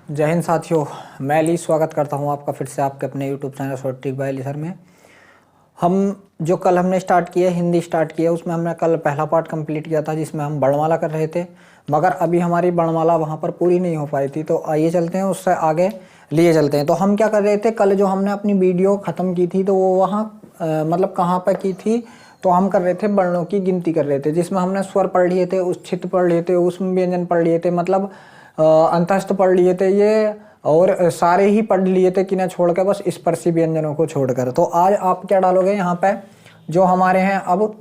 जय हिंद साथियों, मैं अली स्वागत करता हूं आपका फिर से आपके अपने YouTube channel short trick bye Ali sir में। कल हमने स्टार्ट किया हिंदी स्टार्ट किया, उसमें हमने कल पहला पार्ट कंप्लीट किया था जिसमें हम वर्णमाला कर रहे थे, मगर अभी हमारी वर्णमाला वहां पर पूरी नहीं हो पाई थी। तो आइए चलते हैं, उससे आगे लिए चलते हैं। तो हम क्या कर रहे थे, कल जो हमने अपनी वीडियो ख़त्म की थी तो वो वहाँ मतलब कहाँ पर की थी, तो हम कर रहे थे वर्णों की गिनती कर रहे थे, जिसमें हमने स्वर पढ़ लिए थे, उच्छित पढ़ लिए थे, उसमें व्यंजन पढ़ लिए थे, मतलब अंतस्थ पढ़ लिए थे ये, और सारे ही पढ़ लिए थे कि ना छोड़कर, बस स्पर्शी व्यंजनों को छोड़कर। तो आज आप क्या डालोगे यहाँ पे, जो हमारे हैं अब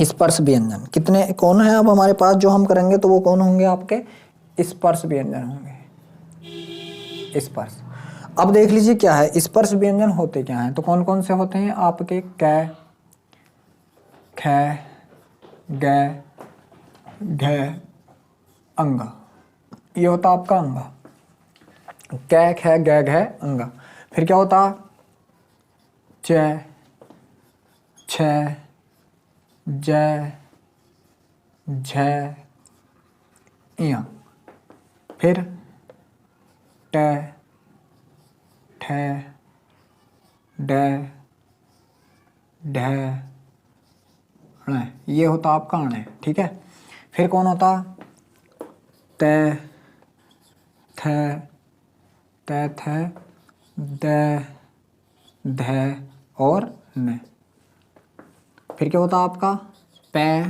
स्पर्श व्यंजन कितने कौन है अब हमारे पास जो हम करेंगे, तो वो कौन होंगे आपके स्पर्श व्यंजन होंगे। स्पर्श, अब देख लीजिए क्या है स्पर्श व्यंजन होते क्या हैं, तो कौन कौन से होते हैं आपके, कै, ख, ग, घ, अंगा। ये होता आपका अंगा, कै, ख, ग, घ, अंगा। फिर क्या होता, च, छ, ज, झ, इया। फिर ट, ठ, ड, ढ, ण। ये होता आपका अण, ठीक है। फिर कौन होता, त, थ, थ, द, ध और न। फिर क्या होता आपका, पै,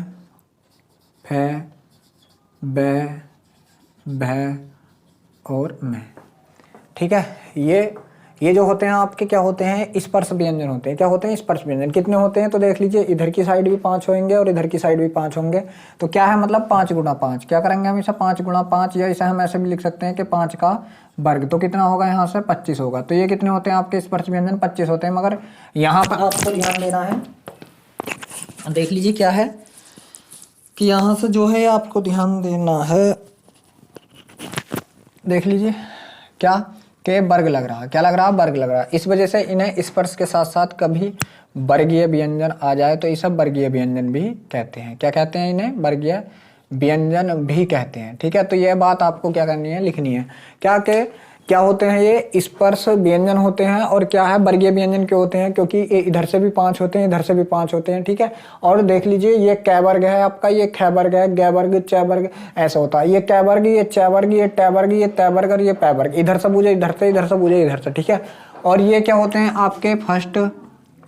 फ, ब, भ और म, ठीक है। ये जो होते हैं आपके क्या होते हैं, स्पर्श व्यंजन होते हैं। क्या होते हैं, स्पर्श व्यंजन। कितने होते हैं, तो देख लीजिए इधर की साइड भी 5 होंगे और इधर की साइड भी 5 होंगे। तो क्या है, मतलब 5 गुणा 5। क्या करेंगे हम इसे, 5 गुणा 5, या इसे हम ऐसे भी लिख सकते हैं कि 5 का वर्ग। तो कितना होगा यहाँ से, 25 होगा। तो ये कितने होते हैं आपके स्पर्श व्यंजन, 25 होते हैं। मगर यहाँ पर आपको ध्यान देना है, देख लीजिए क्या है कि यहाँ से जो है आपको ध्यान देना है, देख लीजिए क्या के वर्ग लग रहा, क्या लग रहा, वर्ग लग रहा। इस वजह से इन्हें स्पर्श के साथ साथ कभी वर्गीय व्यंजन आ जाए तो इसे वर्गीय व्यंजन भी कहते हैं। क्या कहते हैं, इन्हें वर्गीय व्यंजन भी कहते हैं, ठीक है। तो यह बात आपको क्या करनी है, लिखनी है। क्या होते हैं, ये स्पर्श व्यंजन होते हैं, और क्या है, वर्गीय व्यंजन क्यों होते हैं, क्योंकि ये इधर से भी 5 होते हैं, इधर से भी 5 होते हैं, ठीक है। और देख लीजिए ये कै वर्ग है आपका, ये ख वर्ग है, ग वर्ग, च वर्ग, ऐसा होता है। ये कै वर्ग, ये च वर्ग, ये ट वर्ग, ये तै वर्ग और ये पै वर्ग। इधर से पूछे इधर से, इधर से पूछे इधर से, ठीक है। और ये क्या होते हैं आपके फर्स्ट,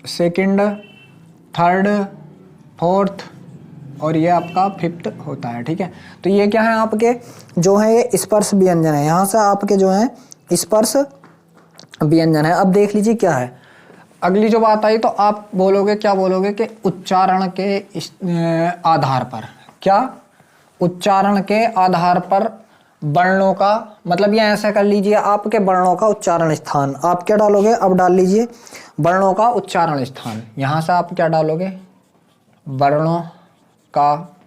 सेकेंड, थर्ड, फोर्थ और ये आपका फिफ्थ होता है, ठीक है। तो ये क्या है आपके जो है ये स्पर्श व्यंजन है, यहाँ से आपके जो है स्पर्श व्यंजन है। अब देख लीजिए क्या है, अगली जो बात आई तो आप बोलोगे, क्या बोलोगे कि उच्चारण के आधार पर, क्या उच्चारण के आधार पर वर्णों का, मतलब ये ऐसा कर लीजिए आपके वर्णों का उच्चारण स्थान। आप क्या डालोगे, अब डाल लीजिए वर्णों का उच्चारण स्थान। यहाँ से आप क्या डालोगे, वर्णों का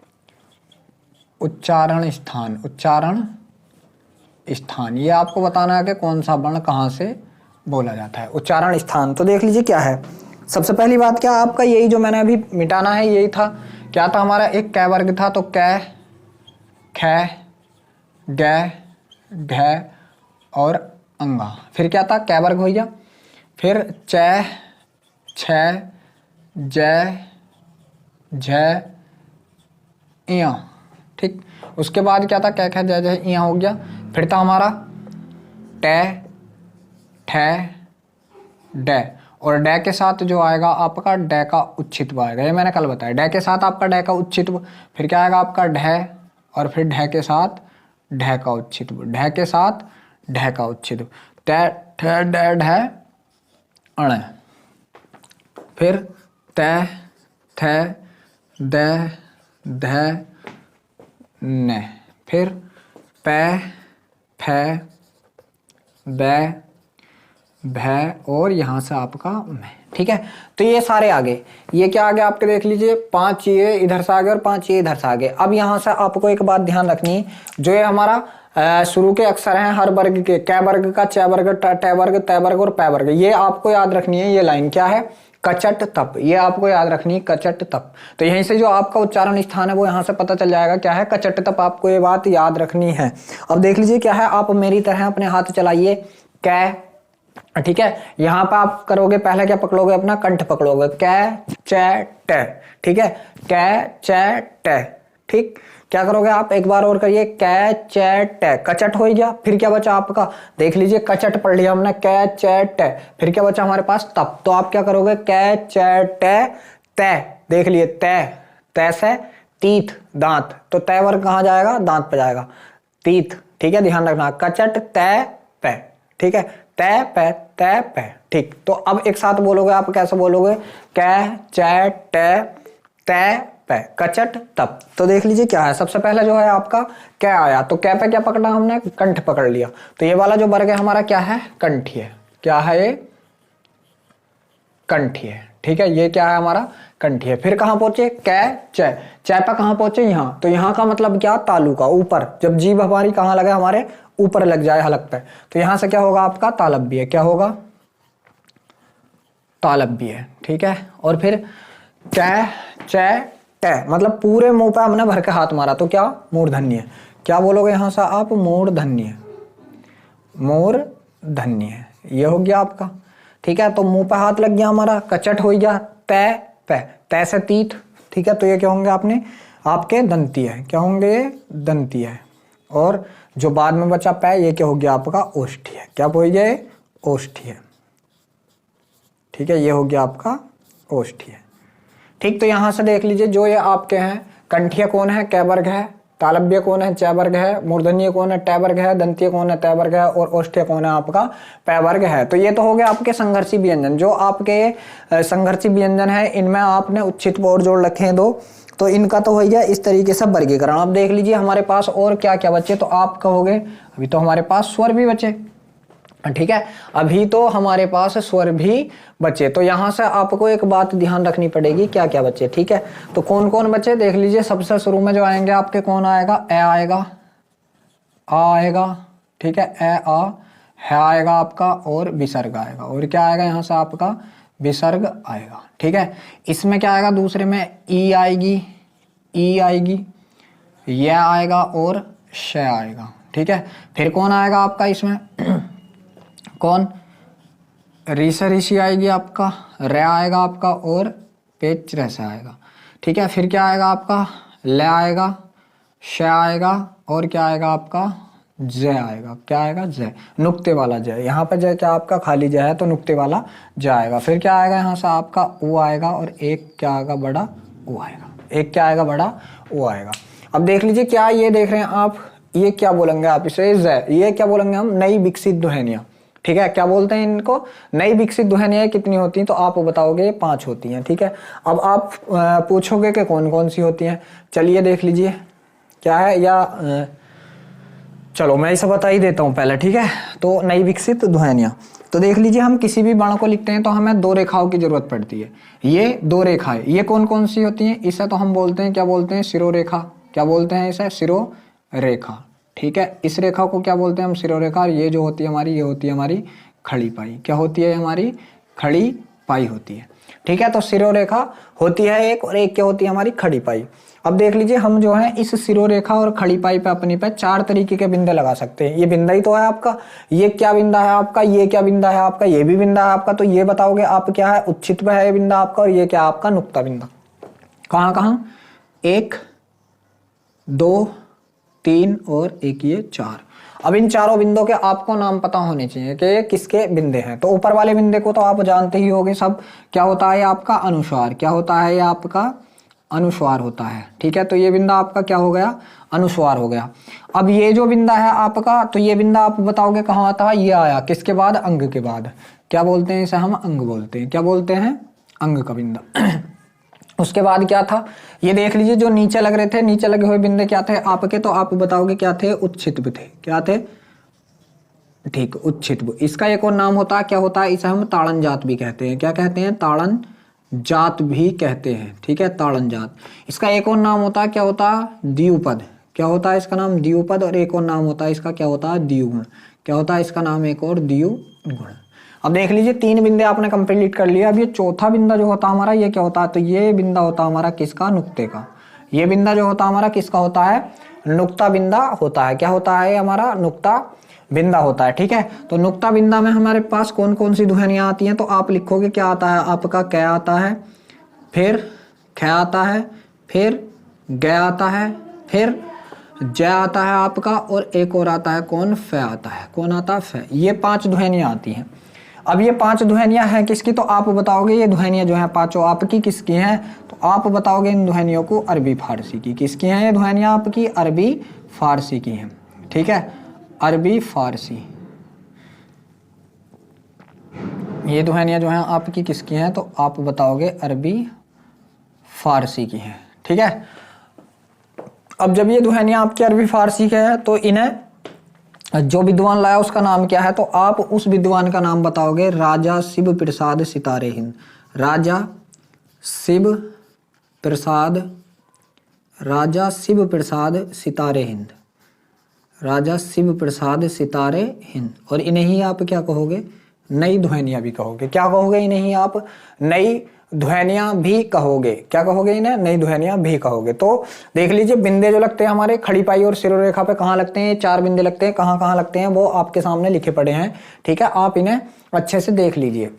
उच्चारण स्थान, उच्चारण स्थान। ये आपको बताना है कि कौन सा वर्ण कहाँ से बोला जाता है, उच्चारण स्थान। तो देख लीजिए क्या है, सबसे पहली बात क्या आपका, यही जो मैंने अभी मिटाना है यही था। क्या था हमारा, एक कै वर्ग था, तो कै, ख, ग, घ और अंगा। फिर क्या था, कै वर्ग हो गया। फिर च, छ, ज, झ, इया, ठीक। उसके बाद क्या था, कै, ख, ज, झ, इया हो गया। फिर था हमारा ट, ठ, ड, और ड के साथ जो आएगा आपका ड का उच्छित्व आएगा, ये मैंने कल बताया। ड के साथ आपका ड का उच्छित्व, फिर क्या आएगा आपका ढ, और फिर ढ के साथ ढ का उच्छित्व, ढ के साथ ढ का उच्छित्व, ट, ठ, ड, ढ, अण। फिर त, थ, द, ध, न। फिर प, फ, ब, भ और यहाँ से आपका म, ठीक है। तो ये सारे आगे, ये क्या आगे आपके देख लीजिए, 5 ये इधर से आगे और 5 ये इधर से आगे। अब यहाँ से आपको एक बात ध्यान रखनी है, जो ये हमारा शुरू के अक्षर हैं हर वर्ग के, कै वर्ग का, च वर्ग, ट वर्ग, तै वर्ग और पै वर्ग, ये आपको याद रखनी है। ये लाइन क्या है, कचट तप, ये आपको याद रखनी है, कचट तप। तो यहीं से जो आपका उच्चारण स्थान है वो यहाँ से पता चल जाएगा क्या है, कचट तप। आपको ये बात याद रखनी है। अब देख लीजिए क्या है, आप मेरी तरह अपने हाथ चलाइए, कै, ठीक है। यहाँ पे आप करोगे पहले क्या पकड़ोगे, अपना कंठ पकड़ोगे, कै च ट, ठीक है, कै च ट, ठीक। क्या करोगे आप, एक बार और करिए, कै च ट, कचट हो गया। फिर क्या बचा आपका, देख लीजिए, कचट पढ़ लिया हमने, कै च ट, फिर क्या बचा हमारे पास, तप। तो आप क्या करोगे, कै च ट तै, देख लिए, तै, तै से तीत, दांत, तो तै वर्ग कहाँ जाएगा, दांत पे जाएगा, तीत, ठीक है, ध्यान रखना, कचट तै पै, ठीक है, तै पै, तै पै, ठीक। तो अब एक साथ बोलोगे आप, कैसे बोलोगे, कै च ट तै पै, कचट तप। तो देख लीजिए क्या है, सबसे पहले जो है आपका कै आया, तो कै पे क्या पकड़ा हमने, कंठ पकड़ लिया। तो ये वाला जो वर्ग है हमारा क्या है, कंठी है। क्या है ये, कंठी है, ठीक है, ये क्या है हमारा, कंठी है। फिर कहां पहुंचे, कै च, च पे कहां पहुंचे, यहां। तो यहां का मतलब क्या, तालु का, ऊपर, जब जीभ हमारी कहां लगे, हमारे ऊपर लग जाए हलक पे, तो यहां से क्या होगा आपका, तालव्य है। क्या होगा, तालव्य है, ठीक है। और फिर कै च ट, मतलब पूरे मुंह पे हमने भर के हाथ मारा, तो क्या, मूर्धन्य। क्या बोलोगे यहां से आप, मूर्धन्य, मूर्धन्य, ये हो गया आपका, ठीक है। तो मुंह पे हाथ लग गया हमारा, कचट हो गया, तै पै, तै से तीत, ठीक है। तो ये क्या होंगे आपने, आपके दंतीय है, क्या होंगे ये, दंतीय है। और जो बाद में बचा पै, ये क्या हो गया आपका, ओष्ठीय। क्या हो गया, ओष्ठीय, ठीक है, ये हो गया आपका ओष्ठीय, ठीक। तो यहां से देख लीजिए, जो ये आपके हैं, कंठीय कौन है, कै वर्ग है, तालव्य कौन है, च वर्ग है, मूर्धन्य कौन है, ट वर्ग है, दंतीय कौन है, तै वर्ग है, और ओष्ठीय कौन है आपका, पै वर्ग है। तो ये तो हो गया आपके संघर्षी व्यंजन। जो आपके संघर्षी व्यंजन है, इनमें आपने उच्छित और जोड़ रखे हैं दो, तो इनका तो हो गया इस तरीके से वर्गीकरण। अब देख लीजिए हमारे पास और क्या क्या बचे, तो आप कहोगे अभी तो हमारे पास स्वर भी बचे, ठीक है, अभी तो हमारे पास स्वर भी बचे। तो यहां से आपको एक बात ध्यान रखनी पड़ेगी, क्या क्या बचे, ठीक है। तो कौन कौन बचे, देख लीजिए, सबसे शुरू में जो आएंगे आपके, कौन आएगा, ए आएगा, आ आएगा, ठीक है, ए आ, है आएगा आपका, और विसर्ग आएगा। और क्या आएगा यहाँ से आपका, विसर्ग आएगा, ठीक है। इसमें क्या आएगा, दूसरे में ई आएगी, ई आएगी, यह आएगा, और श आएगा, ठीक है। फिर कौन आएगा आपका इसमें, कौन, री से ऋषि आएगी आपका, र आएगा आपका, और पेच रस आएगा, ठीक है। फिर क्या आएगा आपका, ल आएगा, श आएगा, और क्या आएगा आपका, ज आएगा। क्या आएगा, ज, नुक्ते वाला ज। यहाँ पे ज क्या आपका खाली ज है, तो नुक्ते वाला ज आएगा। फिर क्या आएगा यहाँ से आपका ऊ आएगा, और एक क्या आएगा, बड़ा ऊ आएगा, एक क्या आएगा, बड़ा ऊ आएगा। अब देख लीजिए, क्या ये देख रहे हैं आप, ये क्या बोलेंगे आप इसे, ज, ये क्या बोलेंगे हम, नई विकसित ध्वनियां, ठीक है। क्या बोलते हैं इनको, नई विकसित ध्वनियां कितनी होती हैं, तो आप बताओगे 5 होती हैं, ठीक है। अब आप पूछोगे कि कौन कौन सी होती हैं, चलिए देख लीजिए क्या है, या चलो मैं इसे बता ही देता हूं पहले, ठीक है। तो नई विकसित ध्वनियां, तो देख लीजिए, हम किसी भी वर्ण को लिखते हैं तो हमें 2 रेखाओं की जरूरत पड़ती है। ये 2 रेखाएं, ये कौन कौन सी होती हैं, इसे तो हम बोलते हैं, क्या बोलते हैं, शिरोरेखा। क्या बोलते हैं इसे, शिरोरेखा, ठीक है। इस रेखा को क्या बोलते हैं हम, शिरोरेखा। और ये जो होती है हमारी, ये होती है हमारी खड़ी पाई। क्या होती है हमारी, खड़ी पाई होती है, ठीक है। तो शिरोरेखा होती है एक, और एक क्या होती है हमारी, खड़ी पाई। अब देख लीजिए, हम जो है इस शिरोरेखा और खड़ी पाई पे अपनी पे 4 तरीके के बिंदे लगा सकते हैं। ये बिंदा ही तो है आपका, ये क्या बिंदा है आपका, ये क्या बिंदा है आपका, ये भी बिंदा है आपका। तो ये बताओगे आप क्या है, उच्छित पे है ये बिंदा आपका, और ये क्या आपका, नुक्ता बिंदा। कहाँ कहाँ, 1 2 3 और एक ये 4। अब इन चारों बिंदुओं के आपको नाम पता होने चाहिए कि ये किसके बिंदे हैं। तो ऊपर वाले बिंदे को तो आप जानते ही होंगे सब, क्या होता है आपका, अनुस्वार। क्या होता है ये आपका, अनुस्वार होता है, ठीक है। तो ये बिंदा आपका क्या हो गया, अनुस्वार हो गया। अब ये जो बिंदा है आपका, तो ये बिंदा आप बताओगे कहाँ आता है, ये आया किसके बाद, अंग के बाद। क्या बोलते हैं इसे हम, अंग बोलते हैं। क्या बोलते हैं, अंग का बिंदा। उसके बाद क्या था, ये देख लीजिए, जो नीचे लग रहे थे, नीचे लगे हुए बिंदे क्या थे आपके, तो आप बताओगे क्या थे, उच्छित्व थे। क्या थे, ठीक, उच्छित्व। इसका एक और नाम होता है, क्या होता है, इसे हम ताड़न जात भी कहते हैं। क्या कहते हैं, ताड़न जात भी कहते हैं, ठीक है, ताड़न जात। इसका एक और नाम होता है, क्या होता है, द्विपद। क्या होता है इसका नाम, द्विपद। और एक और नाम होता है इसका, क्या होता है, द्विगुण। क्या होता है इसका नाम, एक और, द्विगुण। अब देख लीजिए 3 बिंदे आपने कंप्लीट कर लिया। अब ये चौथा बिंदा जो होता हमारा ये क्या होता है, तो ये बिंदा होता हमारा किसका, नुक्ते का। ये बिंदा जो होता हमारा किसका होता है, नुक्ता बिंदा होता है। क्या होता है हमारा, नुक्ता बिंदा होता है। ठीक है, तो नुक्ता बिंदा में हमारे पास कौन कौन सी ध्वनियां आती हैं, तो आप लिखोगे क्या आता है आपका, कै आता है, फिर ख आता है, फिर ग आता है, फिर ज आता है आपका, और एक और आता है कौन, फ आता है। कौन आता है, फ। ये 5 ध्वनियां आती हैं। अब ये 5 ध्वनियां हैं किसकी, तो आप बताओगे ये ध्वनियां जो हैं पांचों आपकी किसकी हैं, तो आप बताओगे इन ध्वनियों को अरबी फारसी की। किसकी हैं ये ध्वनियां आपकी, अरबी फारसी की हैं। ठीक है, अरबी फारसी ये ध्वनियां जो हैं आपकी किसकी हैं, तो आप बताओगे अरबी फारसी की हैं। ठीक है, अब जब ये ध्वनियां आपकी अरबी फारसी के हैं तो इन्हें जो विद्वान लाया उसका नाम क्या है, तो आप उस विद्वान का नाम बताओगे राजा शिव प्रसाद सितारे हिंद। राजा शिव प्रसाद, राजा शिव प्रसाद सितारे हिंद, राजा शिव प्रसाद सितारे हिंद। और इन्हें ही आप क्या कहोगे, नई ध्वनियां भी कहोगे। क्या कहोगे, इन्हें ही आप नई ध्वनियां भी कहोगे। क्या कहोगे, इन्हें नई ध्वनियां भी कहोगे। तो देख लीजिए बिंदे जो लगते हैं हमारे खड़ी पाई और शिरोरेखा पे कहाँ लगते हैं, 4 बिंदे लगते हैं। कहाँ कहाँ लगते हैं वो आपके सामने लिखे पड़े हैं। ठीक है, आप इन्हें अच्छे से देख लीजिए।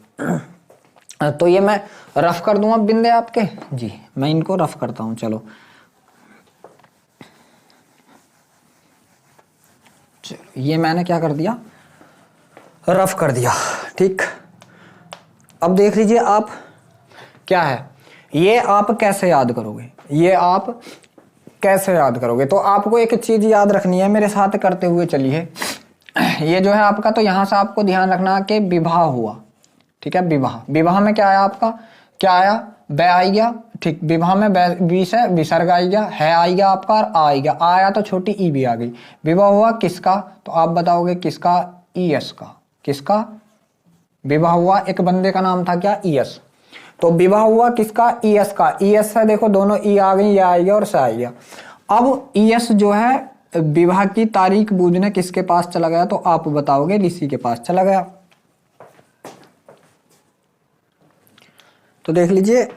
तो ये मैं रफ कर दूं अब बिंदे आपके, जी मैं इनको रफ करता हूं। चलो ये मैंने क्या कर दिया, रफ कर दिया। ठीक, अब देख लीजिए आप क्या है, ये आप कैसे याद करोगे, ये आप कैसे याद करोगे। तो आपको एक चीज याद रखनी है, मेरे साथ करते हुए चलिए। ये जो है आपका, तो यहां से आपको ध्यान रखना कि विवाह हुआ। ठीक है, विवाह, विवाह में क्या आया आपका, क्या आया, ब आई गया। ठीक, विवाह में बी से विसर्ग आई गया, है आई गया आपका, और आ आई गया। आया तो छोटी ई भी आ गई। विवाह हुआ किसका, तो आप बताओगे किसका, ईएस का। किसका विवाह हुआ, एक बंदे का नाम था क्या, ईएस। तो विवाह हुआ किसका, ईएस का। ईएस से देखो दोनों ई आ गई, ये आ गया और से आ गया। अब ईएस जो है विवाह की तारीख बूझने किसके पास चला गया, तो आप बताओगे ऋषि के पास चला गया। तो देख लीजिए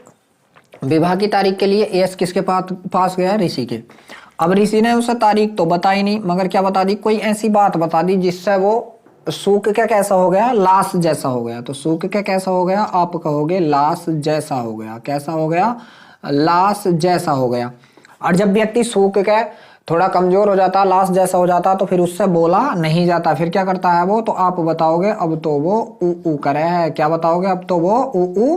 विवाह की तारीख के लिए एस किसके पास गया, ऋषि के। अब ऋषि ने उसे तारीख तो बताई नहीं, मगर क्या बता दी, कोई ऐसी बात बता दी जिससे वो सूख क्या कैसा हो गया, लाश जैसा हो गया। तो सूख क्या कैसा हो गया, आप कहोगे लाश जैसा हो गया। कैसा हो गया, लाश जैसा हो गया। और जब व्यक्ति सूख के थोड़ा कमजोर हो जाता, लाश जैसा हो जाता, तो फिर उससे बोला नहीं जाता। फिर क्या करता है वो, तो आप बताओगे अब तो वो ऊ करे है। क्या बताओगे, अब तो वो ऊ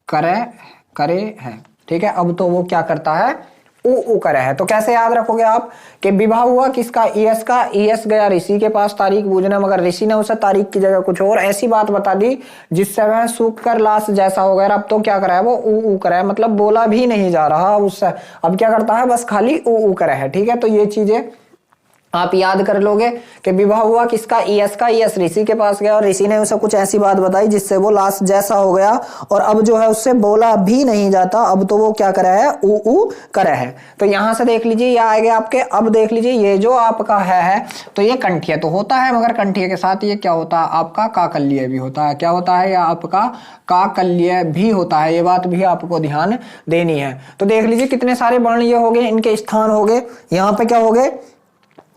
करे है। ठीक है, अब तो वो क्या करता है, ऊ करे है। तो कैसे याद रखोगे आप कि विवाह हुआ किसका, ईएस का। ईएस गया ऋषि के पास तारीख बूझने, मगर ऋषि ने उसे तारीख की जगह कुछ और ऐसी बात बता दी जिससे वह सूख कर लाश जैसा हो गया। अब तो क्या करा है वो, ऊ करे है, मतलब बोला भी नहीं जा रहा उससे। अब क्या करता है, बस खाली ऊ करे है। ठीक है, तो ये चीजें आप याद कर लोगे कि विवाह हुआ किसका, ईएस का। ईएस ऋषि के पास गया और ऋषि ने उसे कुछ ऐसी बात बताई जिससे वो लाश जैसा हो गया, और अब जो है उससे बोला भी नहीं जाता। अब तो वो क्या करे है, ऊ करे है। तो यहां से देख लीजिए ये आएगा आपके। अब देख लीजिए ये जो आपका है तो ये कंठीय तो होता है, मगर कंठीय के साथ ये क्या होता है आपका, काकल्य भी होता है। क्या होता है, या आपका काकल्य भी होता है। ये बात भी आपको ध्यान देनी है। तो देख लीजिए कितने सारे वर्ण ये हो गए, इनके स्थान हो गए। यहाँ पे क्या हो गए,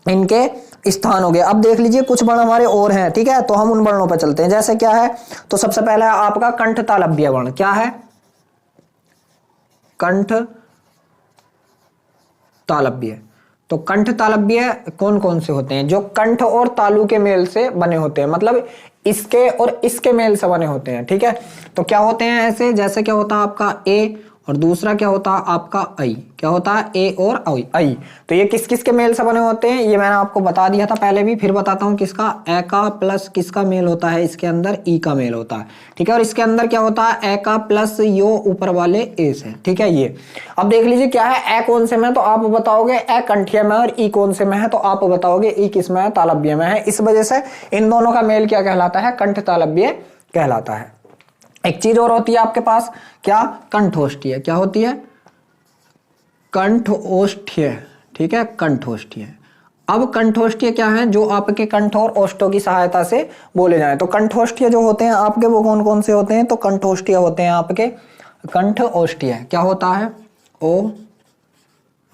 इनके स्थान हो गए। अब देख लीजिए कुछ वर्ण हमारे और हैं। ठीक है, तो हम उन वर्णों पर चलते हैं। जैसे क्या है, तो सबसे पहला है आपका कंठ तालव्य वर्ण। क्या है, कंठ तालव्य। तो कंठ तालव्य कौन कौन से होते हैं, जो कंठ और तालु के मेल से बने होते हैं, मतलब इसके और इसके मेल से बने होते हैं। ठीक है, तो क्या होते हैं ऐसे, जैसे क्या होता है आपका ए, और दूसरा क्या होता है आपका आई। क्या होता है, ए और आई। तो ये किस किस के मेल से बने होते हैं, ये मैंने आपको बता दिया था पहले भी, फिर बताता हूं किसका, ए का प्लस किसका मेल होता है, इसके अंदर ई का मेल होता है। ठीक है, और इसके अंदर क्या होता है, ए का प्लस यो ऊपर वाले ए से। ठीक है, ये अब देख लीजिए क्या है, ए कौन से में, तो आप बताओगे ए कंठीय में, और ई कौन से में है, तो आप बताओगे ई किस में है, तालव्य में है। इस वजह से इन दोनों का मेल क्या कहलाता है, कंठ तालव्य कहलाता है। एक चीज और होती है आपके पास, क्या, कंठोष्ठीय। क्या होती है, कंठोष्ठीय। ठीक है, कंठोष्ठीय। अब कंठोष्ठीय क्या है, जो आपके कंठ और ओष्ठों की सहायता से बोले जाएं। तो कंठोष्ठीय जो होते हैं आपके वो कौन कौन से होते हैं, तो कंठोष्ठीय होते हैं आपके कंठ ओष्ठीय, क्या होता है ओ,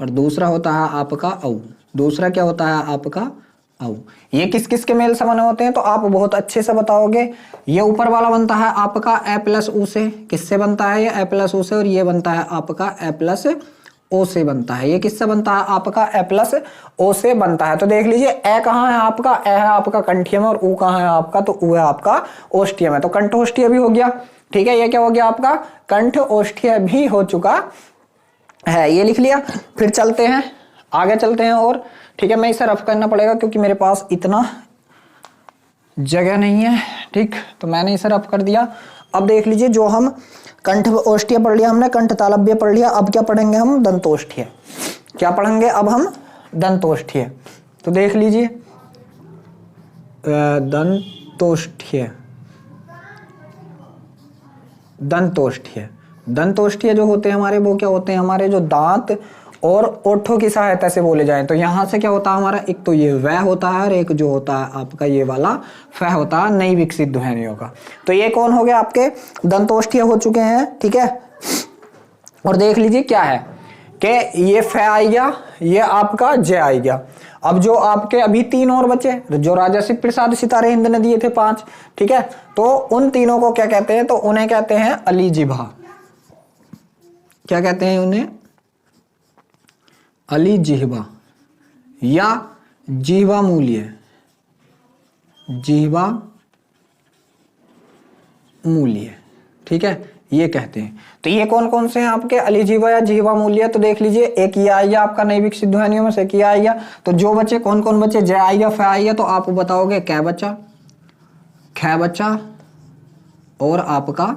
और दूसरा होता है आपका औ। दूसरा क्या होता है आपका औ। ये किस किस के मेल से बने होते हैं, तो आप बहुत अच्छे से बताओगे। ये ऊपर वाला बनता है आपका ए प्लस ऊ से, किससे बनता है ये ए प्लस ऊ से, और ये बनता है आपका ए प्लस ओ से बनता है। ये किससे बनता है आपका ए प्लस ओ से बनता है। तो देख लीजिए ए कहाँ है आपका, ए है आपका कंठीय में, और ऊ कहाँ है आपका, तो ऊ है आपका ओष्ठीय में। तो कंठोष्ठीय भी हो गया, ठीक है। ये क्या हो गया आपका कंठ ओष्ठीय भी हो चुका है, ये लिख लिया। फिर चलते हैं आगे, चलते हैं और, ठीक है। मैं इसे रफ करना पड़ेगा क्योंकि मेरे पास इतना जगह नहीं है, ठीक, तो मैंने इसे रफ कर दिया। अब देख लीजिए जो हम कंठ ओष्ठीय पढ़ लिया हमने, कंठ तालव्य पढ़ लिया, अब क्या पढ़ेंगे हम, दंतोष्ठीय। क्या पढ़ेंगे अब हम, दंतोष्ठीय। तो देख लीजिए दंतोष्ठीय, दंतोष्ठीय, दंतोष्ठीय जो होते हैं हमारे वो क्या होते हैं, हमारे जो दांत और ओठों की सहायता से बोले जाएं। तो यहां से क्या होता है हमारा, एक तो ये वह होता है और एक जो होता है आपका ये वाला फ होता है, नई विकसित ध्वनियों का। तो ये कौन हो गया आपके दंतोष्ठीय हो चुके हैं, ठीक है। और देख लीजिए क्या है कि ये फ आ गया, ये आपका ज आ गया। अब जो आपके अभी तीन और बचे, जो राजर्षि प्रसाद सितारे हिंद ने दिए थे 5, ठीक है। तो उन तीनों को क्या कहते हैं, तो उन्हें कहते हैं अलीजिह्वा। क्या कहते हैं उन्हें, अलीजिह्वा या जिह्वा मूल्य, जिह्वा मूल्य, ठीक है, ये कहते हैं। तो ये कौन कौन से हैं आपके अलीजिह्वा या जिह्वा मूल्य, तो देख लीजिए एक ये आ गया आपका नई विकसित ध्वनियों में से, क्या आ गया। तो जो बचे कौन कौन बचे, ज आ गया, फ आ गया, तो आप बताओगे क्या बचा, ख बचा और आपका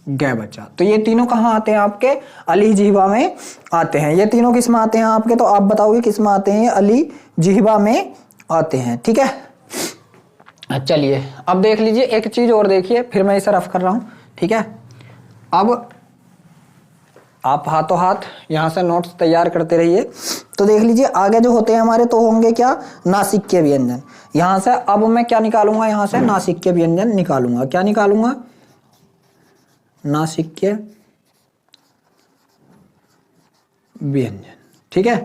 ग बचा। तो ये तीनों कहाँ आते हैं आपके अलीजिह्वा में आते हैं। ये तीनों किस में आते हैं आपके, तो आप बताओगे किस में आते हैं, ये अलीजिह्वा में आते हैं, ठीक है। चलिए अब देख लीजिए एक चीज और देखिए, फिर मैं इसे रफ कर रहा हूं, ठीक है। अब आप हाथों हाथ यहां से नोट्स तैयार करते रहिए। तो देख लीजिए आगे जो होते हैं हमारे, तो होंगे क्या, नासिक्य व्यंजन। यहां से अब मैं क्या निकालूंगा, यहां से नासिक्य व्यंजन निकालूंगा। क्या निकालूंगा, नासिक्य व्यंजन, ठीक है।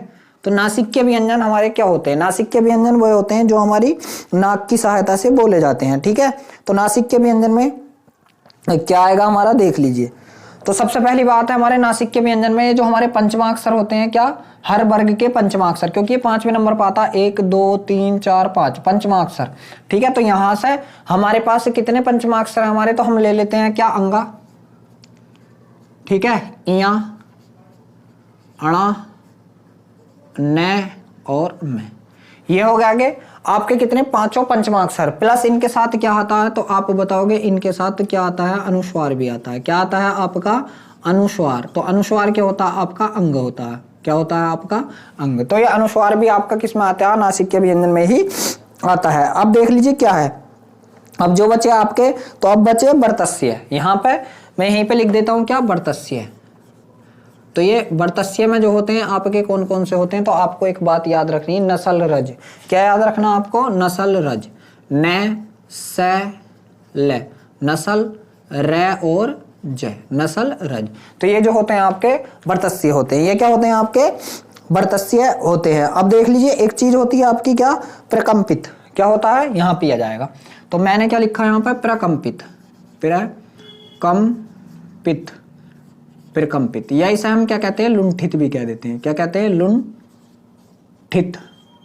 तो नासिक्य व्यंजन हमारे क्या होते हैं, नासिक्य व्यंजन वो होते हैं जो हमारी नाक की सहायता से बोले जाते हैं, ठीक है। तो नासिक्य व्यंजन में क्या आएगा हमारा, देख लीजिए। तो सबसे पहली बात है हमारे नासिक्य व्यंजन में जो हमारे पंचमाक्षर होते हैं, क्या, हर वर्ग के पंचमाक्षर, क्योंकि ये 5वें नंबर पर आता है, 1 2 3 4 5 पंचमाक्षर, ठीक है। तो यहां से हमारे पास कितने पंचमाक्षर है हमारे, तो हम ले लेते हैं क्या, अंगा, ठीक है, इया, अणा, न और मैं। ये हो गया आगे आपके कितने, पांचों पंचमाक्षर, प्लस इनके साथ क्या आता है, तो आप बताओगे इनके साथ क्या आता है, अनुस्वार भी आता है। क्या आता है आपका, अनुस्वार। तो अनुस्वार क्या होता है आपका, अंग होता है। क्या होता है आपका, अंग। तो ये अनुस्वार भी आपका किस में आता है, नासिक्य व्यंजन में ही आता है। अब देख लीजिए क्या है, अब जो बचे आपके, तो अब बचे वर्तस्य। यहाँ पे मैं यहीं पे लिख देता हूं क्या, वर्तस्य। तो ये वर्तस्य में जो होते हैं आपके कौन कौन से होते हैं, तो आपको एक बात याद रखनी है, नसल रज। क्या याद रखना आपको, नसल रज, न स ल, नसल र और ज, नसल रज। तो ये जो होते हैं आपके वर्तस्य होते हैं। ये क्या होते हैं आपके, वर्तस्य होते हैं। अब देख लीजिए एक चीज होती है आपकी क्या, प्रकंपित। क्या होता है, यहाँ पे आ जाएगा। तो मैंने क्या लिखा है यहाँ पे, प्रकंपित, प्रकंपित, प्रकंपित, या इसे हम क्या कहते हैं, लुंठित भी कह देते हैं। क्या कहते हैं, लुंठित,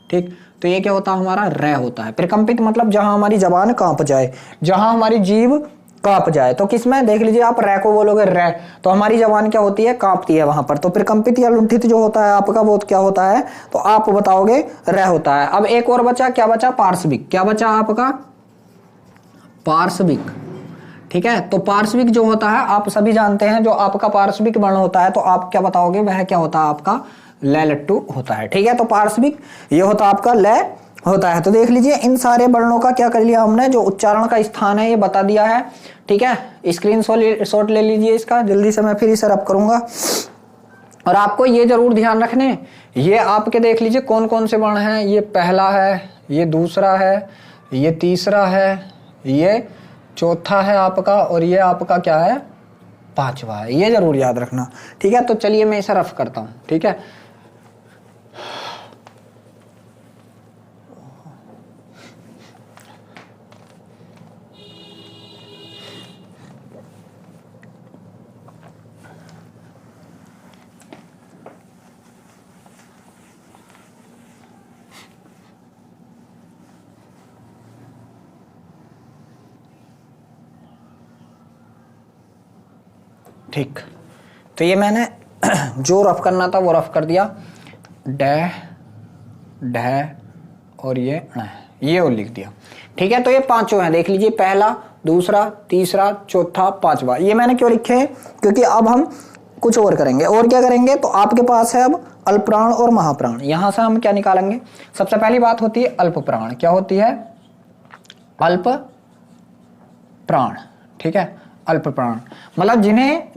ठीक। तो ये क्या होता है हमारा, र होता है। प्रकंपित मतलब जहां हमारी जबान कांप जाए, जहां हमारी जीभ कांप जाए। तो किसमें, देख लीजिए आप र को बोलोगे र, तो हमारी जबान क्या होती है, कांपती है वहां पर। तो प्रकंपित या लुंठित जो होता है आपका वो क्या होता है, तो आप बताओगे र होता है। अब एक और बचा, क्या बचा, पार्श्विक। क्या बचा आपका, पार्श्विक, ठीक है। तो पार्श्विक जो होता है आप सभी जानते हैं, जो आपका पार्श्विक वर्ण होता है, तो आप क्या बताओगे, वह क्या होता है आपका, ल लट्टू होता है, ठीक है। तो पार्श्विक ये होता है आपका ल होता है। तो देख लीजिए इन सारे वर्णों का क्या कर लिया हमने, जो उच्चारण का स्थान है ये बता दिया है, ठीक है। स्क्रीन शॉट ले लीजिए इसका, जल्दी से मैं फिर इसे रब करूंगा। और आपको ये जरूर ध्यान रखने, ये आपके देख लीजिए कौन कौन से वर्ण हैं, ये पहला है, ये दूसरा है, ये तीसरा है, ये चौथा है आपका, और ये आपका क्या है, पांचवा है। ये जरूर याद रखना, ठीक है। तो चलिए मैं इसे रफ करता हूं, ठीक है। ठीक, तो ये मैंने जो रफ करना था वो रफ कर दिया, डह डह और ये और लिख दिया, ठीक है। तो ये पांचों हैं, देख लीजिए, पहला, दूसरा, तीसरा, चौथा, पांचवा। ये मैंने क्यों लिखे हैं, क्योंकि अब हम कुछ और करेंगे। और क्या करेंगे, तो आपके पास है अब अल्पप्राण और महाप्राण। यहां से हम क्या निकालेंगे, सबसे पहली बात होती है अल्पप्राण। क्या होती है, अल्प प्राण, ठीक है। अल्प प्राण मतलब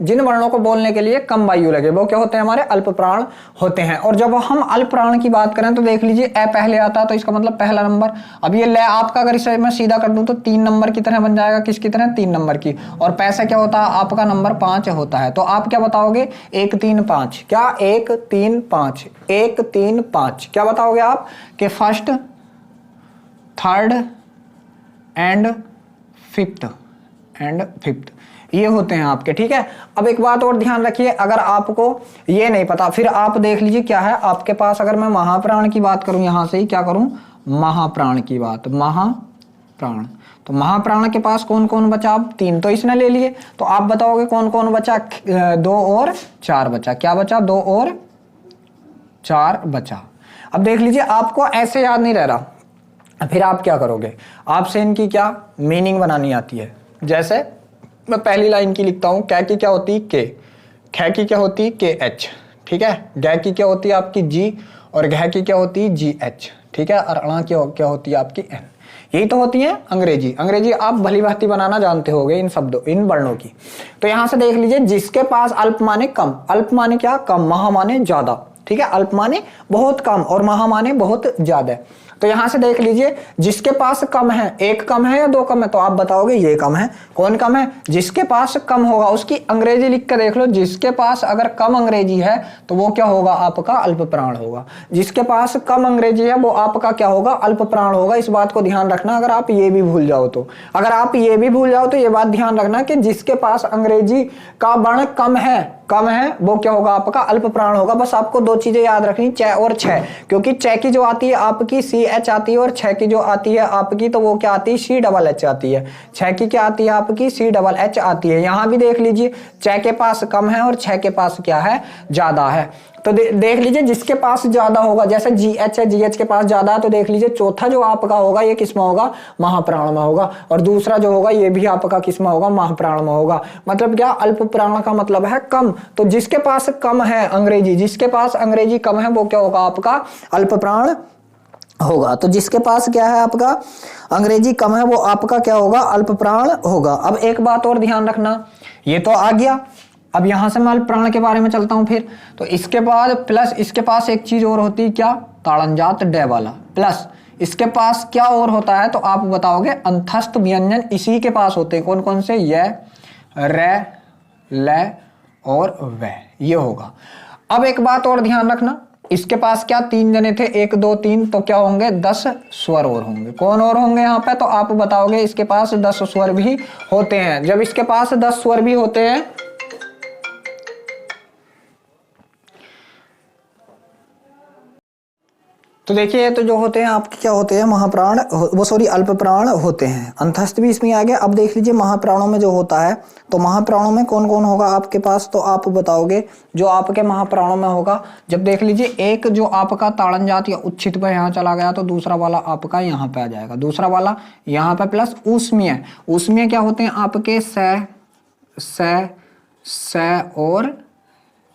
जिन वर्णों को बोलने के लिए कम वायु लगे, वो क्या होते हैं, हमारे अल्प प्राण होते हैं। और जब हम अल्प प्राण की बात करें तो देख लीजिए ए पहले आता है, तो इसका मतलब पहला नंबर। अब ये ले आपका अगर इसे मैं सीधा कर दूं तो 3 नंबर की तरह बन जाएगा, किसकी तरह, 3 नंबर की। और पैसा क्या होता है आपका, नंबर 5 होता है। तो आप क्या बताओगे, 1 3 5, क्या 1 3 5, 1 3 5, क्या बताओगे आप कि फर्स्ट, थर्ड एंड फिफ्थ ये होते हैं आपके, ठीक है। अब एक बात और ध्यान रखिए, अगर आपको ये नहीं पता, फिर आप देख लीजिए क्या है आपके पास। अगर मैं महाप्राण की बात करूं, यहां से ही क्या करूं, महाप्राण की बात, महाप्राण। तो महाप्राण के पास कौन कौन बचा, आप 3 तो इसने ले लिए, तो आप बताओगे कौन कौन बचा, 2 और 4 बचा। क्या बचा, 2 और 4 बचा। अब देख लीजिए आपको ऐसे याद नहीं रह रहा, फिर आप क्या करोगे, आपसे इनकी क्या मीनिंग बनानी आती है। जैसे मैं पहली लाइन की लिखता हूं, कै की क्या होती है के, ख की क्या होती है के एच, ठीक है। गै की क्या होती है आपकी जी, और घ की क्या होती है जी एच, ठीक है। और अणा की क्या होती है आपकी एन। यही तो होती है अंग्रेजी आप भली भांति बनाना जानते होगे इन शब्दों, इन वर्णों की। तो यहां से देख लीजिए, जिसके पास अल्प माने कम, अल्प माने क्या, कम, महा माने ज्यादा, ठीक है। अल्प माने बहुत कम और महा माने बहुत ज्यादा। तो यहां से देख लीजिए, जिसके पास कम है, 1 कम है या 2 कम है, तो आप बताओगे ये कम है। कौन कम है, जिसके पास कम होगा उसकी अंग्रेजी लिख कर देख लो, जिसके पास अगर कम अंग्रेजी है तो वो क्या होगा, आपका अल्प प्राण होगा। जिसके पास कम अंग्रेजी है वो आपका क्या होगा, अल्प प्राण होगा। इस बात को ध्यान रखना, अगर आप ये भी भूल जाओ तो, अगर आप ये भी भूल जाओ तो ये बात ध्यान रखना कि जिसके पास अंग्रेजी का वर्ण कम है वो क्या होगा, आपका अल्प प्राण होगा। बस आपको 2 चीजें याद रखनी, च और छ, क्योंकि च की जो आती है आपकी CH आती है, और छ की जो आती है आपकी तो वो क्या आती है, CHH आती है। छ की क्या आती है आपकी, CHH आती है। यहां भी देख लीजिए, च के पास कम है और छ के पास क्या है, ज्यादा है। तो देख लीजिए, जिसके पास ज्यादा होगा, जैसे GH है, GH के पास ज्यादा है, तो देख लीजिए चौथा जो आपका होगा ये किसमें होगा, महाप्राण में होगा। और दूसरा जो होगा ये भी आपका किसमें होगा, महाप्राण में होगा। मतलब क्या, अल्प प्राण का मतलब है कम। तो जिसके पास कम है अंग्रेजी, जिसके पास अंग्रेजी कम है वो क्या होगा, आपका अल्प प्राण होगा। तो जिसके पास क्या है आपका अंग्रेजी कम है वो आपका क्या होगा, अल्प प्राण होगा। अब एक बात और ध्यान रखना, ये तो आ गया। अब यहां से मैं अल्प प्राण के बारे में चलता हूं फिर। तो इसके बाद प्लस इसके पास एक चीज और होती है, क्या, ताड़नजात डे वाला। प्लस इसके पास क्या और होता है, तो आप बताओगे अंतस्थ व्यंजन इसी के पास होते हैं। कौन कौन से, य, र, ल और व, ये होगा। अब एक बात और ध्यान रखना, इसके पास क्या 3 जने थे, 1 2 3, तो क्या होंगे, 10 स्वर और होंगे। कौन और होंगे यहाँ पे, तो आप बताओगे इसके पास 10 स्वर भी होते हैं। जब इसके पास 10 स्वर भी होते हैं तो देखिए, तो जो होते हैं आपके क्या होते हैं, महाप्राण, वो सॉरी अल्प प्राण होते हैं। अंतस्थ भी इसमें आ गया। अब देख लीजिए महाप्राणों में जो होता है, तो महाप्राणों में कौन कौन होगा आपके पास, तो आप बताओगे जो आपके महाप्राणों में होगा। जब देख लीजिए, एक जो आपका ताड़नजात या उच्छित पर यहाँ चला गया तो दूसरा वाला आपका यहाँ पे आ जाएगा, दूसरा वाला यहाँ पे, प्लस ऊष्मीय। ऊष्मीय क्या होते हैं आपके, स और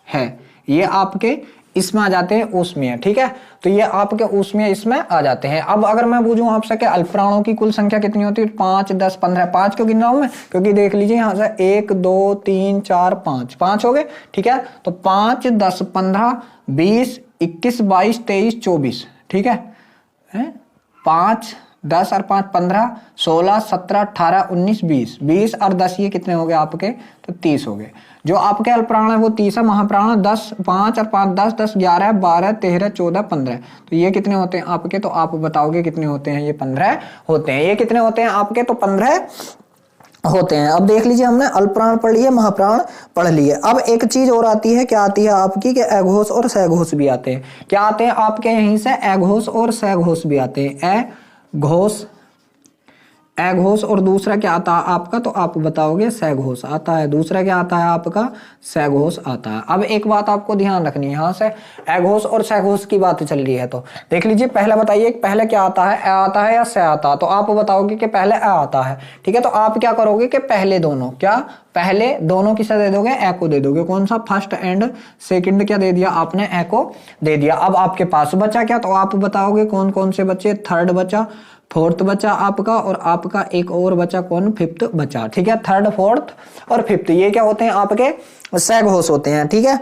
है, ये आपके इसमें आ जाते हैं ऊष्मीय, ठीक है। तो ये आपके ऊष्मीय इसमें आ जाते हैं। अब अगर मैं पूछूं आपसे कि अल्प प्राणों की कुल संख्या कितनी होती है, 5, 10, 15, 5 क्यों गिन रहा हूं मैं, क्योंकि देख लीजिए यहाँ से 1, 2, 3, 4, 5, 5 हो गए, ठीक है। तो 5, 10, 15, 20, 21, 22, 23, 24, ठीक है। 5, 10 और 5 15, 16, 17, 18, 19, 20, 20 और 10 ये कितने हो गए आपके, तो 30 हो गए। जो आपके अल्प प्राण है वो 30 है, महाप्राण 10, 5 और 5 10, 10 11, 12, 13, 14, 15, तो ये कितने होते हैं आपके, तो आप बताओगे कितने होते हैं, ये 15 होते हैं। ये कितने होते हैं आपके, तो 15 होते हैं। अब देख लीजिए हमने अल्प प्राण पढ़ लिए, महाप्राण पढ़ लिए। अब एक चीज और आती है, क्या आती है आपकी, कि अघोष और सघोष भी आते हैं। क्या आते हैं आपके, यहीं से अघोष और सघोष भी आते हैं। अघोष, अघोष और दूसरा क्या आता है आपका, तो आप बताओगे सघोष आता है। दूसरा क्या आता है आपका, सघोष आता है। अब एक बात आपको ध्यान रखनी है, यहां से अघोष और सघोष की बात चल रही है, तो देख लीजिए पहले बताइए पहले क्या आता है, अ आता है या स आता है, तो आप बताओगे कि पहले अ आता है, ठीक है। तो आप क्या करोगे कि पहले दोनों, क्या पहले दोनों किसे दे दोगे, ए को दे दोगे। कौन सा, फर्स्ट एंड सेकंड क्या दे दिया आपने, ए को दे दिया। अब आपके पास बचा क्या, तो आप बताओगे कौन कौन से बचे, थर्ड बचा, फोर्थ बचा आपका, और आपका एक और बचा कौन, फिफ्थ बचा, ठीक है। थर्ड, फोर्थ और फिफ्थ ये क्या होते हैं आपके, सघोष होते हैं, ठीक है।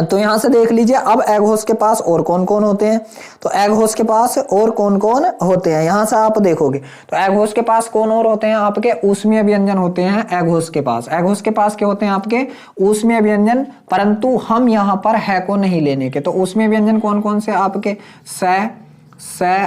तो यहां से देख लीजिए अब अघोष के पास और कौन कौन होते हैं, तो अघोष के पास और कौन कौन होते हैं, यहां से आप देखोगे तो अघोष के पास कौन और होते हैं आपके, ऊष्मीय व्यंजन होते हैं अघोष के पास। अघोष के पास क्या होते हैं आपके, ऊष्मीय व्यंजन, परंतु हम यहां पर है को नहीं लेने के। तो ऊष्मीय व्यंजन कौन कौन से आपके, स